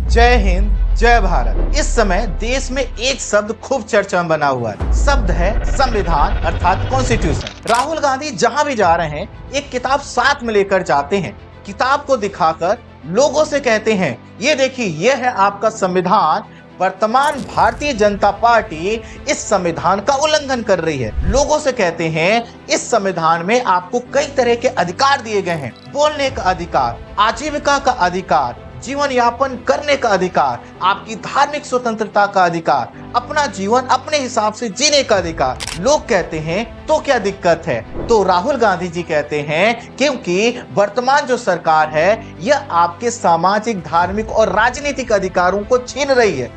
जय हिंद, जय भारत। इस समय देश में एक शब्द खूब चर्चा में बना हुआ है। शब्द है संविधान अर्थात कॉन्स्टिट्यूशन। राहुल गांधी जहां भी जा रहे हैं एक किताब साथ में लेकर जाते हैं। किताब को दिखाकर लोगों से कहते हैं, ये देखिए, ये है आपका संविधान। वर्तमान भारतीय जनता पार्टी इस संविधान का उल्लंघन कर रही है। लोगों से कहते हैं, इस संविधान में आपको कई तरह के अधिकार दिए गए हैं। बोलने का अधिकार, आजीविका का अधिकार, जीवन यापन करने का अधिकार, आपकी धार्मिक स्वतंत्रता का अधिकार, अपना जीवन अपने हिसाब से जीने का अधिकार। लोग कहते हैं तो क्या दिक्कत है? तो राहुल गांधी जी कहते हैं क्योंकि वर्तमान जो सरकार है यह आपके सामाजिक, धार्मिक और राजनीतिक अधिकारों को छीन रही है।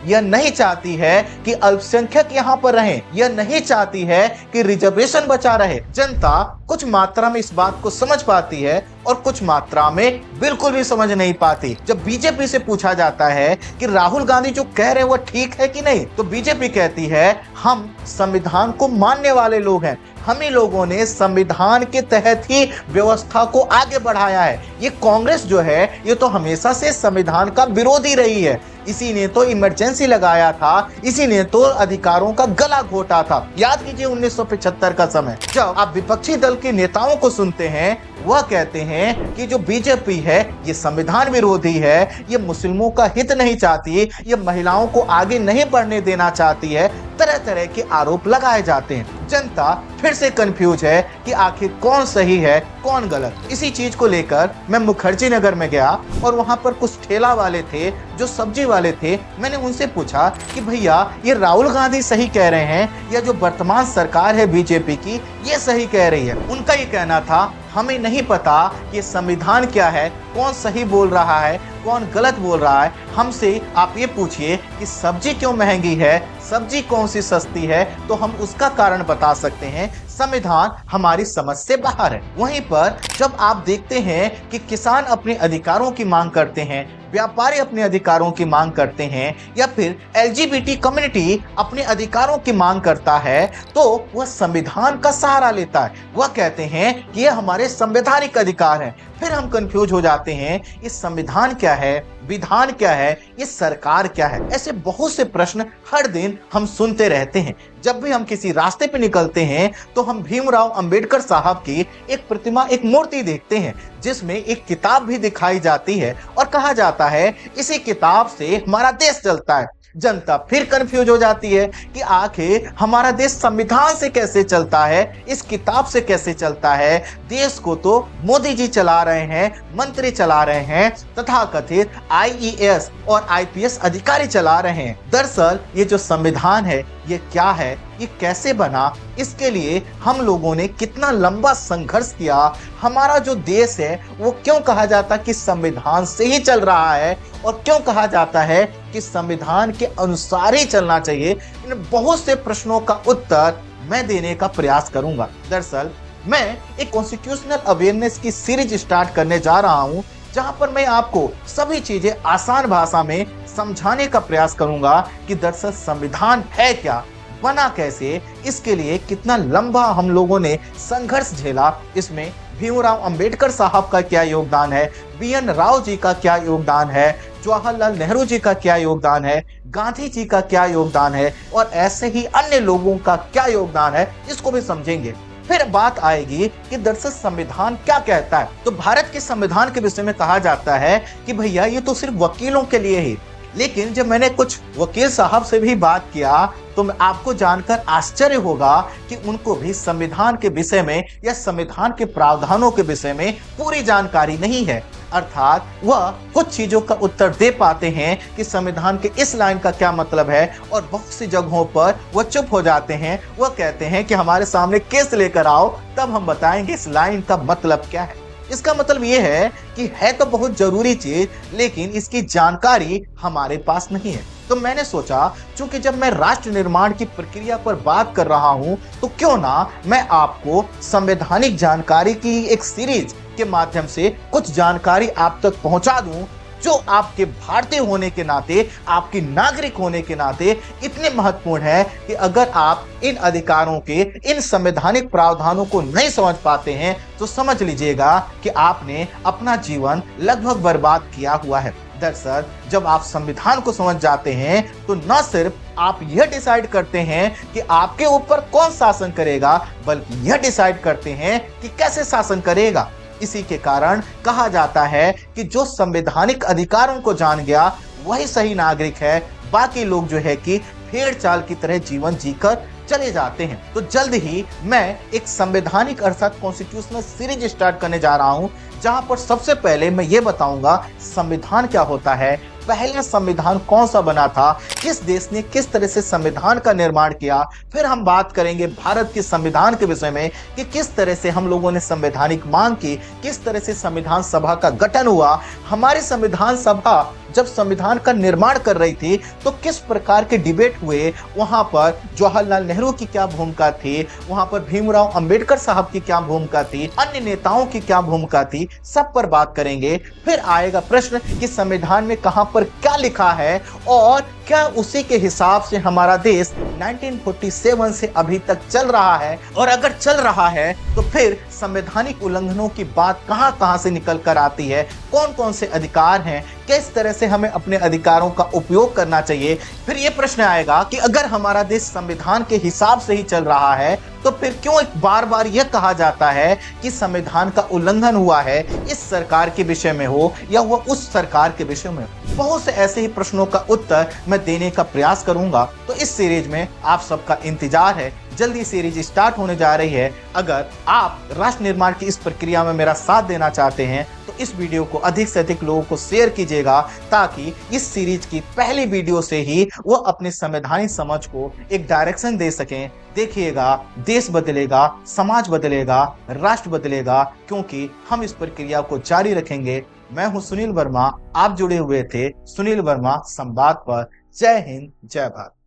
यह नहीं चाहती है कि अल्पसंख्यक यहाँ पर रहें। यह नहीं चाहती है कि रिजर्वेशन बचा रहे। जनता कुछ मात्रा में इस बात को समझ पाती है और कुछ मात्रा में बिल्कुल भी समझ नहीं पाती। जब बीजेपी से पूछा जाता है कि राहुल गांधी जो कह रहे हैं वो ठीक है कि नहीं, तो बीजेपी कहती है हम संविधान को मानने वाले लोग हैं। हम ही लोगों ने संविधान के तहत ही व्यवस्था को आगे बढ़ाया है। ये कांग्रेस जो है ये तो हमेशा से संविधान का विरोधी रही है। इसी ने तो इमरजेंसी लगाया था, इसी ने तो अधिकारों का गला घोटा था। याद कीजिए 1975 का समय, जब आप विपक्षी दल के नेताओं को सुनते हैं, वह कहते हैं कि जो बीजेपी है ये संविधान विरोधी है, ये मुस्लिमों का हित नहीं चाहती, ये महिलाओं को आगे नहीं बढ़ने देना चाहती है। तरह तरह के आरोप लगाए जाते हैं। जनता फिर से कंफ्यूज है कि आखिर कौन सही है कौन गलत। इसी चीज को लेकर मैं मुखर्जी नगर में गया और वहां पर कुछ ठेला वाले थे जो सब्जी वाले थे। मैंने उनसे पूछा कि भैया ये राहुल गांधी सही कह रहे हैं या जो वर्तमान सरकार है बीजेपी की ये सही कह रही है? उनका ये कहना था हमें नहीं पता कि संविधान क्या है, कौन सही बोल रहा है कौन गलत बोल रहा है। हमसे आप ये पूछिए कि सब्जी क्यों महंगी है, सब्जी कौन सी सस्ती है, तो हम उसका कारण बता सकते हैं। संविधान हमारी समझ से बाहर है। वहीं पर जब आप देखते हैं कि किसान अपने अधिकारों की मांग करते हैं, व्यापारी अपने अधिकारों की मांग करते हैं, या फिर एलजीबीटी कम्युनिटी अपने अधिकारों की मांग करता है, तो वह संविधान का सहारा लेता है। वह कहते हैं कि ये हमारे संवैधानिक अधिकार हैं। फिर हम कंफ्यूज हो जाते हैं, ये संविधान क्या है, विधान क्या है, ये सरकार क्या है? ऐसे बहुत से प्रश्न हर दिन हम सुनते रहते हैं। जब भी हम किसी रास्ते पे निकलते हैं तो हम भीमराव अंबेडकर साहब की एक प्रतिमा, एक मूर्ति देखते हैं जिसमें एक किताब भी दिखाई जाती है और कहा जाता है इसी किताब से हमारा देश चलता है। जनता फिर कंफ्यूज हो जाती है कि आखिर हमारा देश संविधान से कैसे चलता है, इस किताब से कैसे चलता है? देश को तो मोदी जी चला रहे हैं, मंत्री चला रहे हैं, तथाकथित आईएएस और आईपीएस अधिकारी चला रहे हैं। दरअसल ये जो संविधान है ये क्या है, ये कैसे बना, इसके लिए हम लोगों ने कितना लंबा संघर्ष किया। हमारा जो देश है वो क्यों कहा जाता कि संविधान से ही चल रहा है, और क्यों कहा जाता है कि संविधान के अनुसार ही चलना चाहिए? इन बहुत से प्रश्नों का उत्तर मैं देने का प्रयास करूंगा। दरअसल मैं एक कॉन्स्टिट्यूशनल अवेयरनेस की सीरीज स्टार्ट करने जा रहा हूं, जहां पर मैं आपको सभी चीजें आसान भाषा में समझाने का प्रयास करूंगा कि दरअसल संविधान है क्या, बना कैसे, इसके लिए कितना लंबा हम लोगों ने संघर्ष झेला, इसमें भीमराव अंबेडकर साहब का क्या योगदान है, बीएन राव जी का क्या योगदान है, जवाहरलाल नेहरू जी का क्या योगदान है, गांधी जी का क्या योगदान है, और ऐसे ही अन्य लोगों का क्या योगदान है, इसको भी समझेंगे। फिर बात आएगी कि दरअसल संविधान क्या कहता है। तो भारत के संविधान के विषय में कहा जाता है कि भैया ये तो सिर्फ वकीलों के लिए ही। लेकिन जब मैंने कुछ वकील साहब से भी बात किया तो आपको जानकर आश्चर्य होगा कि उनको भी संविधान के विषय में या संविधान के प्रावधानों के विषय में पूरी जानकारी नहीं है। अर्थात वह कुछ चीजों का उत्तर दे पाते हैं कि संविधान के इस लाइन का क्या मतलब है, और बहुत सी जगहों पर वह चुप हो जाते हैं। वह कहते हैं कि हमारे सामने केस लेकर आओ, तब हम बताएंगे इस लाइन का मतलब क्या है। इसका मतलब ये है कि है तो बहुत जरूरी चीज, लेकिन इसकी जानकारी हमारे पास नहीं है। तो मैंने सोचा, चूंकि जब मैं राष्ट्र निर्माण की प्रक्रिया पर बात कर रहा हूं, तो क्यों ना मैं आपको संवैधानिक जानकारी की एक सीरीज के माध्यम से कुछ जानकारी आप तक पहुंचा दूं, जो आपके भारतीय होने के नाते, आपके नागरिक होने के नाते इतने महत्वपूर्ण है कि अगर आप इन अधिकारों के, इन संवैधानिक प्रावधानों को नहीं समझ पाते हैं तो समझ लीजिएगा कि आपने अपना जीवन लगभग बर्बाद किया हुआ है। दरअसल जब आप संविधान को समझ जाते हैं तो न सिर्फ आप यह डिसाइड करते हैं कि आपके ऊपर कौन शासन करेगा, बल्कि यह डिसाइड करते हैं कि कैसे शासन करेगा। इसी के कारण कहा जाता है कि जो संवैधानिक अधिकारों को जान गया वही सही नागरिक है, बाकी लोग जो है कि भेड़ चाल की तरह जीवन जीकर चले जाते हैं। तो जल्द ही मैं एक संवैधानिक अर्थात कॉन्स्टिट्यूशनल सीरीज स्टार्ट करने जा रहा हूं, जहां पर सबसे पहले मैं ये बताऊंगा संविधान क्या होता है, पहला संविधान कौन सा बना था, किस देश ने किस तरह से संविधान का निर्माण किया। फिर हम बात करेंगे भारत के संविधान के विषय में कि किस तरह से हम लोगों ने संवैधानिक मांग की, किस तरह से संविधान सभा का गठन हुआ। हमारी संविधान सभा जब संविधान का निर्माण कर रही थी तो किस प्रकार के डिबेट हुए, वहां पर जवाहरलाल नेहरू की क्या भूमिका थी, वहां पर भीमराव अंबेडकर साहब की क्या भूमिका थी, अन्य नेताओं की क्या भूमिका थी, सब पर बात करेंगे। फिर आएगा प्रश्न कि संविधान में कहां पर क्या लिखा है और क्या उसी के हिसाब से हमारा देश 1947 से अभी तक चल रहा है, और अगर चल रहा है तो फिर संवैधानिक उल्लंघनों की बात कहां से निकल कर आती है, कौन कौन से अधिकार हैं, किस तरह से हमें अपने अधिकारों का उपयोग करना चाहिए। फिर यह प्रश्न आएगा कि अगर हमारा देश संविधान के हिसाब से ही चल रहा है तो फिर क्यों बार बार यह कहा जाता है कि संविधान का उल्लंघन हुआ है, इस सरकार के विषय में हो या वह उस सरकार के विषय में हो। बहुत से ऐसे ही प्रश्नों का उत्तर मैं देने का प्रयास करूंगा। तो इस सीरीज में आप सबका इंतजार है, जल्दी सीरीज स्टार्ट होने जा रही है। अगर आप राष्ट्र निर्माण की इस प्रक्रिया में मेरा साथ देना चाहते हैं तो इस वीडियो को अधिक से अधिक लोगों को शेयर कीजिएगा, ताकि इस सीरीज की पहली वीडियो से ही वो अपने संवैधानिक समझ को एक डायरेक्शन दे सकें। देखिएगा, देश बदलेगा, समाज बदलेगा, राष्ट्र बदलेगा, क्योंकि हम इस प्रक्रिया को जारी रखेंगे। मैं हूं सुनील वर्मा, आप जुड़े हुए थे सुनील वर्मा संवाद पर। जय हिंद, जय भारत।